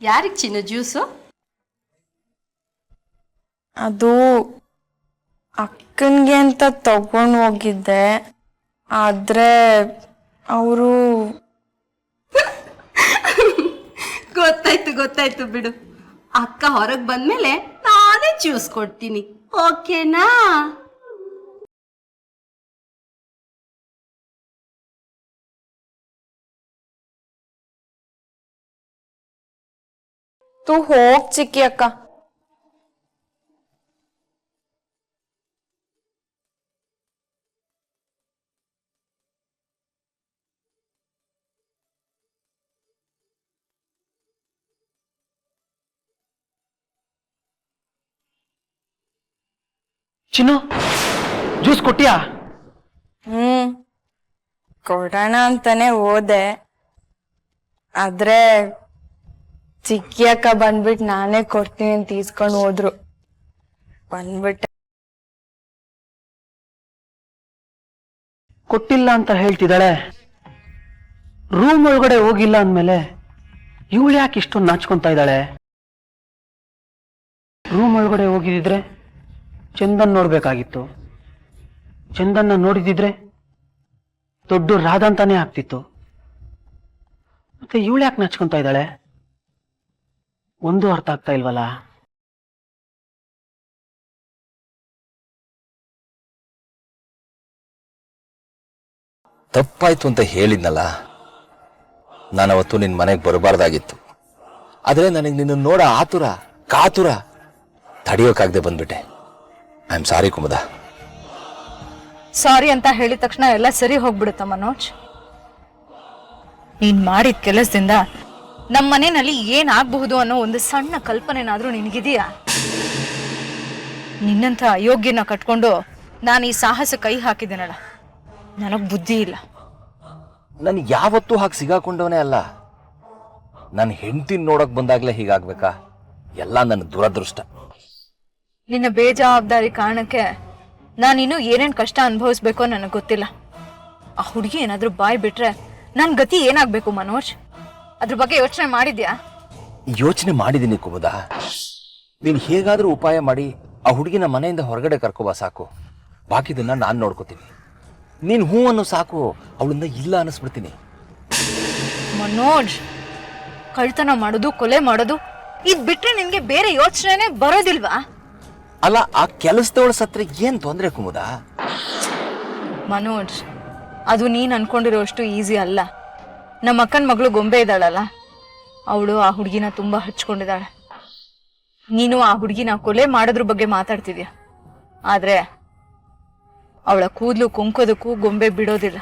ಯಾರಿಗೆ ಚಿನ್ನು ಜ್ಯೂಸು? ಅದು ಅಕ್ಕನ್ಗೆ ಅಂತ ತಗೊಂಡು ಹೋಗಿದ್ದೆ, ಆದ್ರೆ ಅವರು ಗೊತ್ತಾಯ್ತು ಬಿಡು. ಅಕ್ಕ ಹೊರಗೆ ಬಂದ್ಮೇಲೆ ನಾನೇ ಜ್ಯೂಸ್ ಕೊಡ್ತೀನಿ, ಓಕೆನಾ? ತೂ ಹೋಗ್ ಚಿಕ್ಕಿ ಅಕ್ಕ. ಚಿನ್ನು, ಜ್ಯೂಸ್ ಕೊಟ್ಟಿಯಾ? ಕೊಡೋಣ ಅಂತಾನೆ ಹೋದೆ, ಆದ್ರೆ ಚಿಕ್ಕಿ ಅಕ್ಕ ಬಂದ್ಬಿಟ್ಟು ನಾನೇ ಕೊಡ್ತೀನಿ ಅಂತ ಈಸ್ಕೊಂಡು ಹೋದ್ರು. ಬಂದ್ಬಿಟ್ಟೆ. ಕೊಟ್ಟಿಲ್ಲ ಅಂತ ಹೇಳ್ತಿದ್ದಾಳೆ. ರೂಮ್ ಒಳಗಡೆ ಹೋಗಿಲ್ಲ ಅಂದ್ಮೇಲೆ ಇವಳು ಯಾಕೆ ಇಷ್ಟೊಂದು ನಾಚ್ಕೊಂತ ಇದ್ದಾಳೆ? ರೂಮ್ ಒಳಗಡೆ ಹೋಗಿದ್ರೆ ಚಂದನ್ ನೋಡ್ಬೇಕಾಗಿತ್ತು. ಚಂದನ್ನ ನೋಡಿದಿದ್ರೆ ದೊಡ್ಡ ರಾಧ ಅಂತಾನೆ ಆಗ್ತಿತ್ತು. ಮತ್ತೆ ಇವಳು ಯಾಕೆ ನಾಚ್ಕೊಂತ ಇದ್ದಾಳೆ? ಒಂದು ಅರ್ಥ ಆಗ್ತಾ ಇಲ್ವಲ್ಲ. ತಪ್ಪಾಯ್ತು ಅಂತ ಹೇಳಿದ್ನಲ್ಲ, ನಾನವತ್ತು ನಿನ್ನ ಮನೆಗೆ ಬರಬಾರ್ದಾಗಿತ್ತು. ಆದರೆ ನನಗೆ ನಿನ್ನ ನೋಡ ಆತುರ ಕಾತುರ ತಡೆಯೋಕ್ಕಾಗದೆ ಬಂದ್ಬಿಟ್ಟೆ. I am sorry Kumuda. ಸಾರಿ ಅಂತ ಹೇಳಿದ ತಕ್ಷಣ ಎಲ್ಲ ಸರಿ ಹೋಗ್ಬಿಡುತ್ತ ಮನೋಜ್? ನೀನ್ ಮಾಡಿದ ಕೆಲಸದಿಂದ ನಮ್ಮ ಮನೆಯಲ್ಲಿ ಏನಾಗಬಹುದು ಅನ್ನೋ ಒಂದು ಸಣ್ಣ ಕಲ್ಪನೆನಾದ್ರೂ ನಿನಗಿದೆಯಾ? ನಿನ್ನಂಥ ಅಯೋಗ್ಯನ ಕಟ್ಕೊಂಡು ನಾನು ಈ ಸಾಹಸ ಕೈ ಹಾಕಿದ್ದೇನಲ್ಲ, ನನಗ್ ಬುದ್ಧಿ ಇಲ್ಲ. ನನಗೆ ಯಾವತ್ತೂ ಹಾಗೆ ಸಿಗಾಕೊಂಡವನೇ ಅಲ್ಲ. ನನ್ನ ಹೆಂಡತಿನ ನೋಡಕ್ ಬಂದಾಗ್ಲೇ ಹೀಗಾಗ್ಬೇಕಾ? ಎಲ್ಲ ನನ್ನ ದುರದೃಷ್ಟ. ನಿನ್ನ ಬೇಜವಾಬ್ದಾರಿ ಕಾರಣಕ್ಕೆ ನಾನಿನ್ನೂ ಏನೇನ್ ಕಷ್ಟ ಅನುಭವಿಸ್ಬೇಕೋ ನನಗೆ ಗೊತ್ತಿಲ್ಲ. ಆ ಹುಡುಗಿ ಏನಾದ್ರೂ ಬಾಯ್ ಬಿಟ್ರೆ ನನ್ ಗತಿ ಏನಾಗ್ಬೇಕು ಮನೋಜ್? ಅದ್ರ ಬಗ್ಗೆ ಯೋಚನೆ ಮಾಡಿದ್ಯಾ? ಯೋಚನೆ ಮಾಡಿದ್ದೀನಿ ಕುಮುದ. ನೀನು ಹೇಗಾದ್ರೂ ಉಪಾಯ ಮಾಡಿ ಆ ಹುಡುಗಿನ ಮನೆಯಿಂದ ಹೊರಗಡೆ ಕರ್ಕೋಬಾ ಸಾಕು. ಬಾಕಿದನ್ನ ನಾನು ನೋಡ್ಕೋತೀನಿ. ನೀನು ಹೂ ಅನ್ನೋ ಸಾಕು, ಅವಳಿಂದ ಇಲ್ಲ ಅನ್ನಿಸ್ಬಿಡ್ತೀನಿ. ಮನೋಜ್, ಕಳ್ತನ ಮಾಡೋದು, ಕೊಲೆ ಮಾಡೋದು ಇದ್ ಬಿಟ್ರೆ ನಿನ್ಗೆ ಬೇರೆ ಯೋಚನೆ ಬರೋದಿಲ್ವಾ? ಅಲ್ಲ, ಆ ಕೆಲಸದವಳ ಸತ್ರ ಏನ್ ತೊಂದ್ರೆ ಕುಮುದ? ಮನೋಜ್, ಅದು ನೀನ್ ಅನ್ಕೊಂಡಿರೋಷ್ಟು ಈಸಿ ಅಲ್ಲ. ನಮ್ಮ ಅಕ್ಕನ ಮಗಳು ಗೊಂಬೆ ಇದ್ದಾಳಲ್ಲ, ಅವಳು ಆ ಹುಡುಗಿನ ತುಂಬಾ ಹಚ್ಕೊಂಡಿದ್ದಾಳೆ. ನೀನು ಆ ಹುಡುಗಿನ ಕೊಲೆ ಮಾಡೋದ್ರ ಬಗ್ಗೆ ಮಾತಾಡ್ತಿದ್ಯಾ, ಆದ್ರೆ ಅವಳ ಕೂದಲು ಕೊಂಕೋದಕ್ಕೂ ಗೊಂಬೆ ಬಿಡೋದಿಲ್ಲ.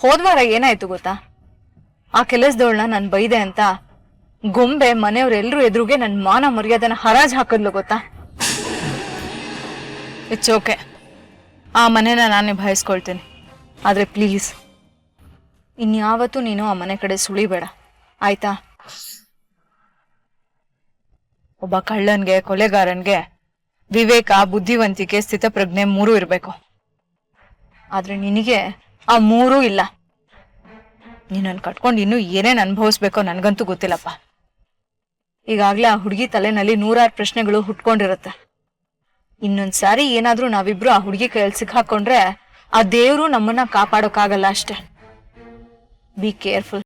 ಹೋದ್ವಾರ ಏನಾಯ್ತು ಗೊತ್ತಾ? ಆ ಕೆಲಸದವಳನ್ನ ನಾನು ಬೈದೆ ಅಂತ ಗೊಂಬೆ ಮನೆಯವರೆಲ್ಲರೂ ಎದುರುಗೆ ನನ್ನ ಮಾನ ಮರ್ಯಾದೆನ ಹರಾಜ್ ಹಾಕದ್ಲು ಗೊತ್ತಾ? ಇಟ್ಸ್ ಓಕೆ, ಆ ಮನೆನ ನಾನು ನಿಭಾಯಿಸ್ಕೊಳ್ತೀನಿ. ಆದ್ರೆ ಪ್ಲೀಸ್ ಇನ್ಯಾವತ್ತೂ ನೀನು ಆ ಮನೆ ಕಡೆ ಸುಳಿಬೇಡ, ಆಯ್ತಾ? ಒಬ್ಬ ಕಳ್ಳನ್ಗೆ, ಕೊಲೆಗಾರನ್ಗೆ ವಿವೇಕ, ಬುದ್ಧಿವಂತಿಕೆ, ಸ್ಥಿತಪ್ರಜ್ಞೆ ಮೂರೂ ಇರಬೇಕು. ಆದ್ರೆ ನಿನಗೆ ಆ ಮೂರೂ ಇಲ್ಲ. ನೀನನ್ನು ಕಟ್ಕೊಂಡು ಇನ್ನೂ ಏನೇನು ಅನುಭವಿಸ್ಬೇಕೋ ನನಗಂತೂ ಗೊತ್ತಿಲ್ಲಪ್ಪ. ಈಗಾಗ್ಲೇ ಆ ಹುಡುಗಿ ತಲೆನಲ್ಲಿ 100 ಪ್ರಶ್ನೆಗಳು ಹುಟ್ಕೊಂಡಿರುತ್ತೆ. ಇನ್ನೊಂದ್ಸಾರಿ ಏನಾದ್ರೂ ನಾವಿಬ್ರು ಆ ಹುಡುಗಿ ಕೈಯಲ್ಲಿ ಸಿಕ್ಕಾಕೊಂಡ್ರೆ ಆ ದೇವ್ರು ನಮ್ಮನ್ನ ಕಾಪಾಡೋಕ್ಕಾಗಲ್ಲ ಅಷ್ಟೇ. Be careful.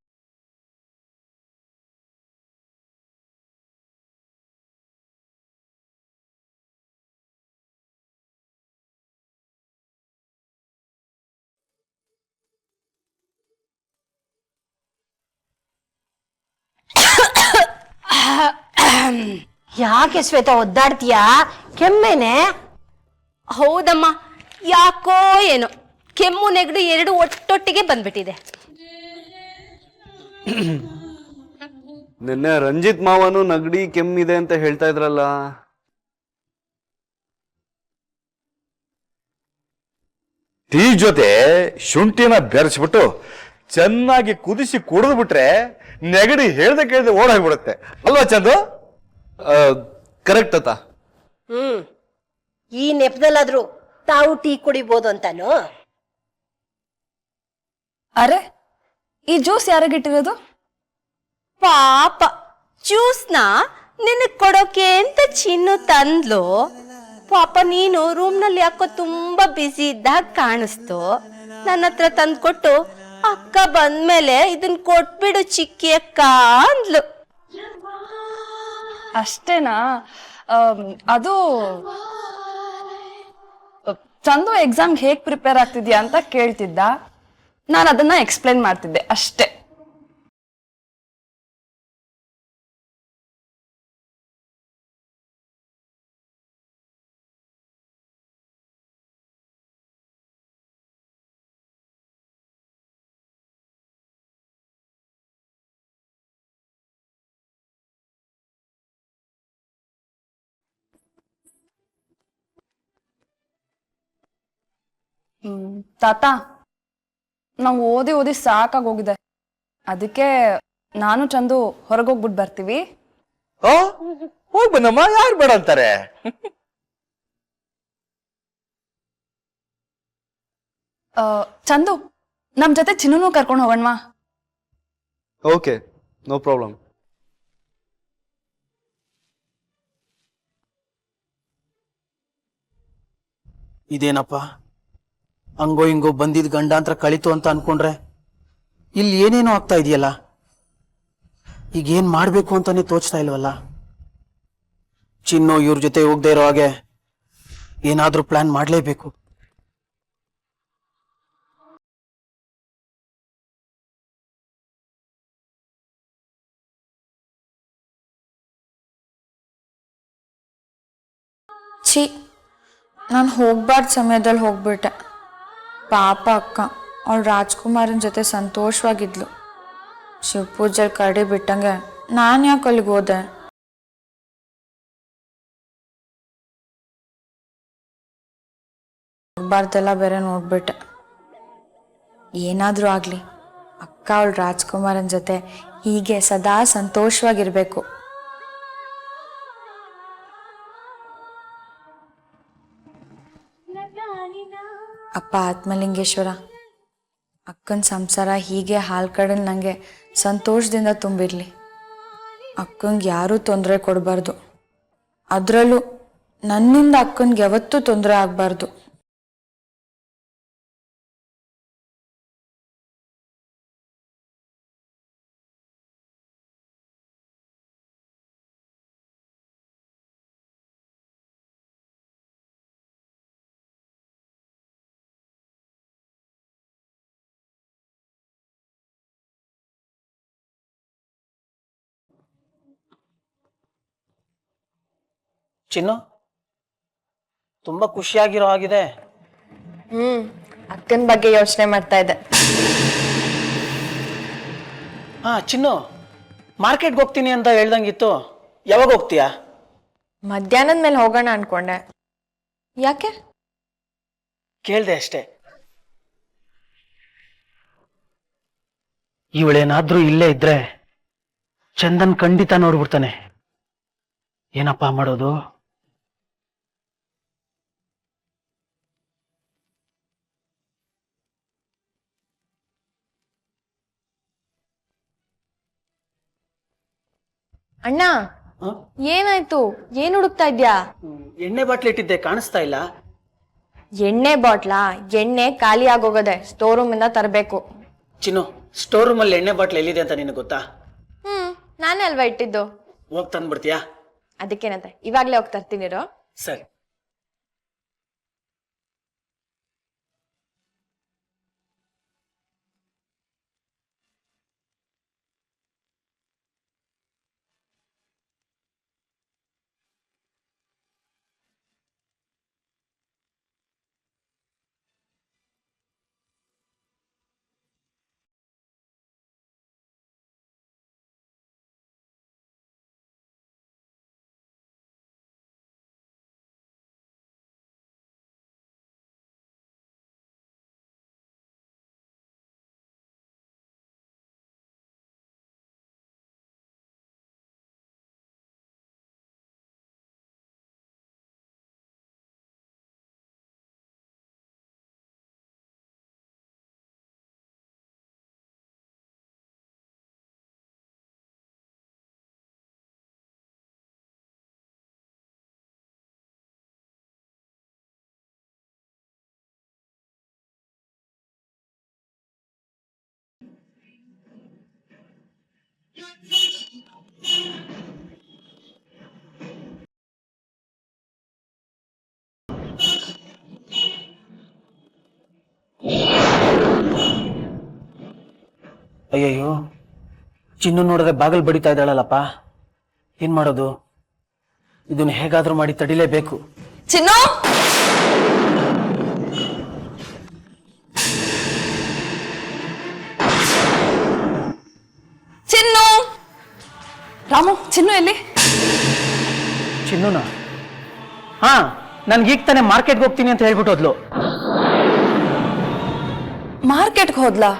ಯಾಕೆ ಶ್ವೇತಾ ಒದ್ದಾಡ್ತೀಯಾ? ಕೆಮ್ಮೇನೆ? ಹೌದಮ್ಮ, ಯಾಕೋ ಏನೋ ಕೆಮ್ಮು ನೆಗಡಿ ಎರಡು ಒಟ್ಟೊಟ್ಟಿಗೆ ಬಂದ್ಬಿಟ್ಟಿದೆ. ನಿನ್ನೆ ರಂಜಿತ್ ಮಾವನು ನಗಡಿ ಕೆಮ್ಮಿದೆ ಅಂತ ಹೇಳ್ತಾ ಇದ್ರಲ್ಲ. ಟೀ ಜೊತೆ ಶುಂಠಿನ ಬೆರೆಸ್ಬಿಟ್ಟು ಚೆನ್ನಾಗಿ ಕುದಿಸಿ ಕುಡಿದು ಬಿಟ್ರೆ ನೆಗಡಿ ಹೇಳ್ದೆ ಕೇಳ್ದೆ ಓಡಾಗ್ಬಿಡುತ್ತೆ ಅಲ್ವಾ ಚಂದು? ಕರೆಕ್ಟ್ ಅತ್ತ. ಈ ನೆಪದಲ್ಲಾದ್ರೂ ತಾವು ಟೀ ಕುಡಿಬೋದು ಅಂತಾನು? ಅರೆ ಈ ಜ್ಯೂಸ್ ಯಾರಿಗಿಟ್ಟಿರೋದು? ಪಾಪ ಜ್ಯೂಸ್ನ ನಿನಗ್ ಕೊಡೋಕೆ ಅಂತ ಚಿನ್ನು ತಂದ್ಲು. ಪಾಪ ನೀನು ರೂಮ್ನಲ್ಲಿ ಯಾಕೋ ತುಂಬಾ ಬ್ಯುಸಿ ಇದ್ದಾಗ ಕಾಣಿಸ್ತು. ನನ್ನ ಹತ್ರ ತಂದ್ಕೊಟ್ಟು ಅಕ್ಕ ಬಂದ್ಮೇಲೆ ಇದನ್ ಕೊಟ್ಬಿಡು ಚಿಕ್ಕಿ ಅಕ್ಕ ಅಂದ್ಲು. ಅಷ್ಟೇನಾ? ಅದು ಚಂದು ಎಕ್ಸಾಮ್ಗೆ ಹೇಗ್ ಪ್ರಿಪೇರ್ ಆಗ್ತಿದ್ಯಾ ಅಂತ ಕೇಳ್ತಿದ್ದ. ನಾನು ಅದನ್ನ ಎಕ್ಸ್ಪ್ಲೇನ್ ಮಾಡ್ತಿದ್ದೆ ಅಷ್ಟೇ. ತಾತ, ನಾವು ಓದಿ ಓದಿ ಸಾಕಾಗೋಗಿದೆ. ಅದಕ್ಕೆ ನಾನು ಚಂದು ಹೊರಗೋಗ್ಬಿಟ್ಟು ಬರ್ತೀವಿ. ಹೋಗ್ ಬನ್ನಮ್ಮ, ಯಾರು ಬೇಡ ಅಂತಾರೆ? ಚಂದು, ನಮ್ ಜೊತೆ ಚಿನ್ನೂ ಕರ್ಕೊಂಡು ಹೋಗೋಣವಾ? Okay, no problem. ಇದೇನಪ್ಪ, ಹಂಗೋ ಹಿಂಗೋ ಬಂದಿದ್ ಗಂಡಾಂತರ ಕಳಿತು ಅಂತ ಅನ್ಕೊಂಡ್ರೆ ಇಲ್ಲಿ ಏನೇನೋ ಆಗ್ತಾ ಇದೆಯಲ್ಲ. ಈಗ ಏನ್ ಮಾಡ್ಬೇಕು ಅಂತಾನೆ ತೋಚ್ತಾ ಇಲ್ವಲ್ಲ. ಚಿನ್ನು ಇವ್ರ ಜೊತೆ ಹೋಗದೆ ಇರೋ ಹಾಗೆ ಏನಾದ್ರೂ ಪ್ಲಾನ್ ಮಾಡ್ಲೇಬೇಕು. ಛೀ, ನಾನು ಹೋಗ್ಬಾರ್ದು ಸಮಯದಲ್ಲಿ ಹೋಗ್ಬಿಟ್ಟೆ. ಪಾಪ ಅಕ್ಕ, ಅವಳು ರಾಜ್ಕುಮಾರನ ಜೊತೆ ಸಂತೋಷವಾಗಿದ್ಲು. ಶಿವಪೂಜೆಲಿ ಕರಡಿ ಬಿಟ್ಟಂಗೆ ನಾನು ಯಾಕೆ ಅಲ್ಲಿಗೆ ಹೋದೆ? ಹೋಗ್ಬಾರ್ದೆಲ್ಲ ಬೇರೆ ನೋಡ್ಬಿಟ್ಟೆ. ಏನಾದರೂ ಆಗಲಿ, ಅಕ್ಕ ಅವಳು ರಾಜ್ಕುಮಾರನ ಜೊತೆ ಹೀಗೆ ಸದಾ ಸಂತೋಷವಾಗಿರ್ಬೇಕು. ಅಪ್ಪ ಆತ್ಮಲಿಂಗೇಶ್ವರ, ಅಕ್ಕನ ಸಂಸಾರ ಹೀಗೆ ಹಾಲ್ ಕಡಲ್ ನನಗೆ ಸಂತೋಷದಿಂದ ತುಂಬಿರಲಿ. ಅಕ್ಕಂಗೆ ಯಾರೂ ತೊಂದರೆ ಕೊಡಬಾರ್ದು. ಅದರಲ್ಲೂ ನನ್ನಿಂದ ಅಕ್ಕನಿಗೆ ಯಾವತ್ತೂ ತೊಂದರೆ ಆಗಬಾರ್ದು. ಚಿನ್ನು, ತುಂಬಾ ಖುಷಿಯಾಗಿರೋ ಆಗಿದೆ. ಅಕ್ಕನ ಬಗ್ಗೆ ಯೋಚನೆ ಮಾಡ್ತಾ ಇದ್ದೆ. ಹಾ ಚಿನ್ನು, ಮಾರ್ಕೆಟ್ಗೆ ಹೋಗ್ತೀನಿ ಅಂತ ಹೇಳ್ದಂಗಿತ್ತು. ಯಾವಾಗ ಹೋಗ್ತೀಯಾ? ಮಧ್ಯಾಹ್ನದ ಮೇಲೆ ಹೋಗೋಣ ಅನ್ಕೊಂಡೆ. ಯಾಕೆ? ಕೇಳ್ದೆ ಅಷ್ಟೇ. ಇವಳೇನಾದ್ರೂ ಇಲ್ಲೇ ಇದ್ರೆ ಚಂದನ್ ಖಂಡಿತ ನೋಡ್ಬಿಡ್ತಾನೆ. ಏನಪ್ಪಾ ಮಾಡೋದು? ಅಣ್ಣ, ಏನಾಯ್ತು? ಏನ್ ಹುಡುಕ್ತಾ ಇದ್ಯಾ? ಎಣ್ಣೆ ಬಾಟ್ಲಿ ಇಟ್ಟಿದ್ದೆ, ಕಾಣಿಸ್ತಾ ಇಲ್ಲ. ಎಣ್ಣೆ ಬಾಟ್ಲಾ? ಎಣ್ಣೆ ಖಾಲಿ ಆಗೋಗದೆ, ಸ್ಟೋರ್ ರೂಮ್ ಇಂದ ತರಬೇಕು. ಚಿನ್ನು, ಸ್ಟೋರ್ ರೂಮ್ ಅಲ್ಲಿ ಎಣ್ಣೆ ಬಾಟ್ಲಿ ಎಲ್ಲಿದೆ ಅಂತ ನಿನಗೆ ಗೊತ್ತಾ? ನಾನೇ ಅಲ್ವಾ ಇಟ್ಟಿದ್ದು. ಹೋಗ್ ತಂದ್ಬಿಡ್ತೀಯಾ? ಅದಕ್ಕೇನಂತೆ, ಇವಾಗ್ಲೇ ಹೋಗಿ ತರ್ತೀನಿರೋ. ಸರಿ. ಅಯ್ಯಯ್ಯೋ, ಚಿನ್ನು ನೋಡಿದ್ರೆ ಬಾಗಿಲು ಬಡಿತಾ ಇದ್ದಾಳಲ್ಲಪ್ಪ, ಏನ್ ಮಾಡೋದು? ಇದನ್ನ ಹೇಗಾದ್ರೂ ಮಾಡಿ ತಡಿಲೇಬೇಕು. ಚಿನ್ನು, ಚಿನ್ನು, ರಾಮು, ಚಿನ್ನು ಎಲ್ಲಿ? ಚಿನ್ನುನ? ಹಾ, ನನ್ಗೀಗ ತಾನೆ ಮಾರ್ಕೆಟ್ಗೆ ಹೋಗ್ತೀನಿ ಅಂತ ಹೇಳ್ಬಿಟ್ಟು ಹೋದ್ಲು. ಮಾರ್ಕೆಟ್ಗೆ ಹೋದ್ಲಾ?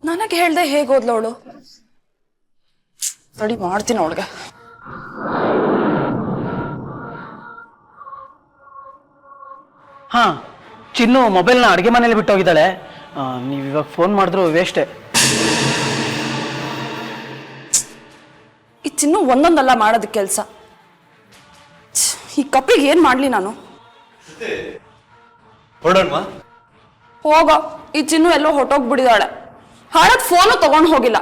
ನನಗೆ ಹೇಳ್ದೆ ಹೇಗೆ ಹೋದ್ಲ ಅವಳು? ರೆಡಿ ಮಾಡ್ತೀನಿ ಅವಳಿಗೆ. ಹಾ, ಚಿನ್ನು ಮೊಬೈಲ್ನ ಅಡುಗೆ ಮನೇಲಿ ಬಿಟ್ಟು ಹೋಗಿದ್ದಾಳೆ. ನೀವು ಇವಾಗ ಫೋನ್ ಮಾಡಿದ್ರು ವೇಸ್ಟೇ. ಈ ಚಿನ್ನು ಒಂದೊಂದಲ್ಲ ಮಾಡೋದು ಕೆಲಸ. ಈ ಕಪ್ಪಿಗೆ ಏನ್ ಮಾಡ್ಲಿ ನಾನು? ಹೊರಡೋಣವಾ? ಹೋಗೋ, ಈ ಚಿನ್ನು ಎಲ್ಲೋ ಹೊಟ್ಟೋಗ್ಬಿಡಿದಾಳೆ. ಹಾಳದ್ ಫೋನು ತಗೊಂಡು ಹೋಗಿಲ್ಲ.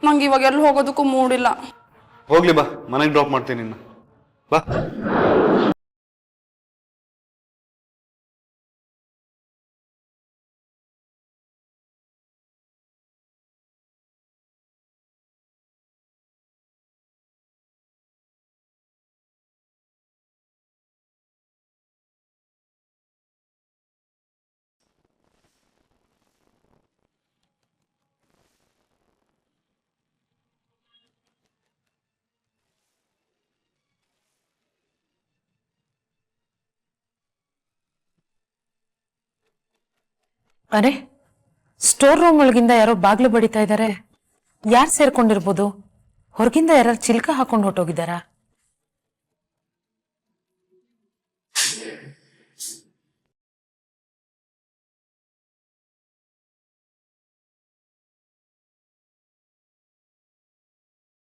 ನಂಗೆ ಇವಾಗ ಎಲ್ಲೂ ಹೋಗೋದಕ್ಕೂ ಮೂಡಿಲ್ಲ. ಹೋಗ್ಲಿ ಬಾ, ಮನೆಗೆ ಡ್ರಾಪ್ ಮಾಡ್ತೀನಿ ನಿನ್ನ. ಬಾ. ಅರೆ, ಸ್ಟೋರ್ ರೂಮ್ ಒಳಗಿಂದ ಯಾರೋ ಬಾಗ್ಲು ಬಡಿತಾ ಇದ್ದಾರೆ. ಯಾರು ಸೇರ್ಕೊಂಡಿರ್ಬೋದು? ಹೊರಗಿಂದ ಯಾರು ಚಿಲ್ಕ ಹಾಕೊಂಡು ಹೊಟ್ಟೋಗಿದ್ದಾರಾ?